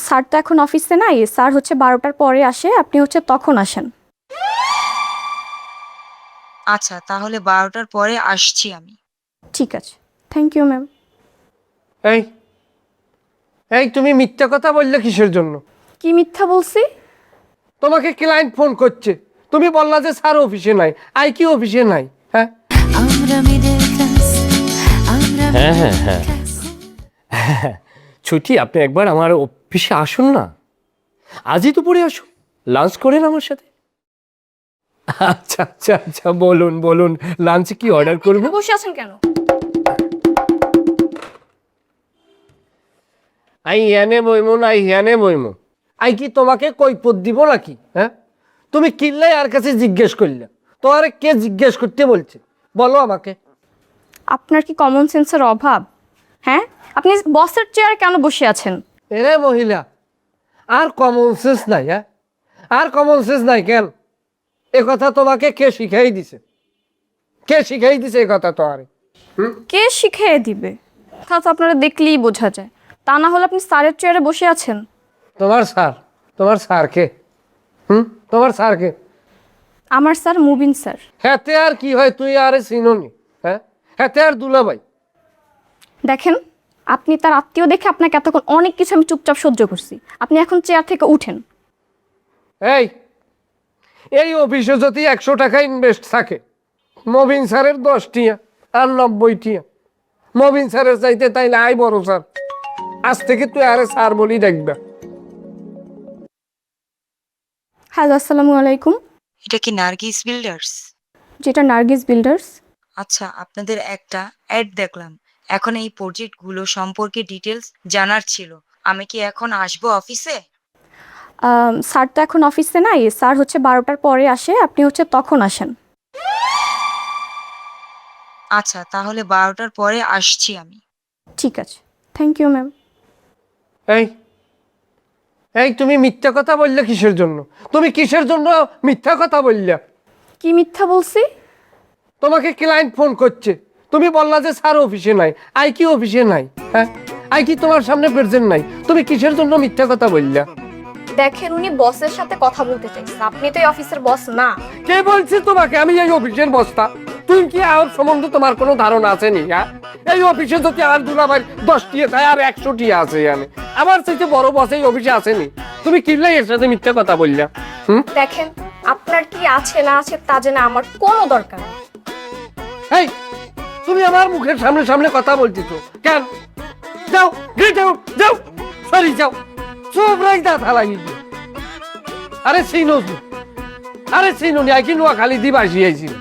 Sir তো এখন অফিসে নাই, স্যার হচ্ছে 12টার পরে আসে, আপনি হচ্ছে তখন আসেন। আচ্ছা, তাহলে 12টার পরে আসছি আমি। ঠিক আছে, থ্যাংক ইউ ম্যাম। এই এই তুমি মিথ্যা কথা বললে কিসের জন্য? কি মিথ্যা বলছি? তোমাকে ক্লায়েন্ট ফোন করছে, তুমি বললা যে স্যার অফিসে নাই। আই কি অফিসে নাই? হ্যাঁ হ্যাঁ হ্যাঁ হ্যাঁ ছুটি, আপনি একবার আমার অফিসে আসুন না, আজই দুপুরে আসুন, লাঞ্চ করেন আমার সাথে। আচ্ছা আচ্ছা আচ্ছা, বলুন বলুন, লাঞ্চে কি অর্ডার করবো? বসে আছেন কেন? আই হেনে বইমু না আই হেনে বইমু, আই কি তোমাকে কৈফিয়ত দিব নাকি? হ্যাঁ, তুমি কিল্লাই আর কাছে জিজ্ঞেস করলে, তোমার কে জিজ্ঞেস করতে বলছে বলো আমাকে। আপনার কি কমন সেন্সের অভাব? হ্যাঁ, আপনি বসের চেয়ারে কেন বসে আছেন? এরে মহিলা, আর কমন সেন্স নাই? হ্যাঁ, আর কমন সেন্স নাই কেন? এ কথা তোমাকে কে শিখাই দিছে? কে শিখাই দিছে এ কথা তোমার? কে শিখিয়ে দিবে? তা তো আপনারা দেখলেই বোঝা যায়। তা না হলে আপনি স্যারের চেয়ারে বসে আছেন। তোমার স্যার? তোমার স্যার কে? তোমার স্যার কে? আমার স্যার মুবিন স্যার। হাতে আর কি হয়, তুই আরে চিনোনি? হ্যাঁ, হাতে আর দুলাভাই। দেখেন, আপনি তার আত্মীয় দেখে আপনাকে এতক্ষণ অনেক কিছু আমি চুপচাপ সহ্য করছি। আপনি এখন চেয়ার থেকে উঠেন। এই এই অফিসে যদি 100 টাকা ইনভেস্ট থাকে, মবিন স্যারের 10 টিয়া আর 90 টিয়া। মবিন স্যারের চাইতে তাইলে আই বড় স্যার। আজ থেকে তুই আরে স্যার বলি দেখবা। হ্যালো, আসসালামু আলাইকুম। এটা কি নার্গিস বিল্ডার্স? যেটা নার্গিস বিল্ডার্স। আচ্ছা, আপনাদের একটা অ্যাড দেখলাম। এখন এই প্রজেক্টগুলো সম্পর্কে ডিটেলস জানার ছিল। আমি কি এখন আসবো অফিসে? স্যার তো এখন অফিসে নাই, স্যার হচ্ছে 12টার পরে আসে, আপনি হচ্ছে তখন আসেন। আচ্ছা, তাহলে 12টার পরে আসছি আমি। ঠিক আছে, থ্যাংক ইউ ম্যাম। এই এই তুমি মিথ্যা কথা বললে কিসের জন্য? তুমি কিসের জন্য মিথ্যা কথা বললে? কি মিথ্যা বলছি? তোমাকে ক্লায়েন্ট ফোন করছে, তুমি বললা যে স্যার অফিসে নাই। আই কি অফিসে নাই? হ্যাঁ, আই কি তোমার সামনে প্রেজেন্ট নাই? তুমি কিসের জন্য মিথ্যা কথা বললা? দেখেন, উনি বসের সাথে কথা বলতে চাইছেন, আপনি তো এই অফিসের বস না। কে বলছে তোমাকে আমি এই অফিসের বস্তা? তুই কি আর সম্বন্ধে তোমার কোনো ধারণা আছে নি? হ্যাঁ, এই অফিসে যদি আর দুলাভাই 10 টিয়া থাকে আর 100 টিয়া আছে, জানে আমার চাইতে বড় বস এই অফিসে আসেনি। তুমি কিল্লাই এর সাথে মিথ্যা কথা বললা? দেখেন, আপনার কি আছে না আছে তা জেনে আমার কোনো দরকার নেই। এই তুমি আমার মুখের সামনে সামনে কথা বলতেছো কেন? যাও গেটে যাও, সরি যাও, সব রাইদা থালাই। আরে চিনো, আরে চিনো নি, কি নোয়াখালী দিব আসিয়াছিল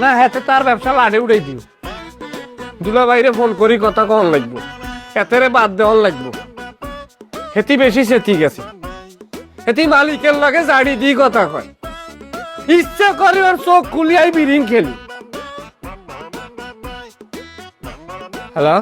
না? হাতে তার ব্যবসা লাড়ে উড়াই দিও। দুলা বাইরে ফোন করি কথা কন লাগবো, এতেরে বাদ দেওয়ান লাগবো। হেতি বেশি সেতি গেছে, হেতি মালিকের লাগে জাড়ি দিয়ে কথা কয়। ইচ্ছা করে ওর চোখ খুলিয়াই বিরিং খেলি। হ্যালো।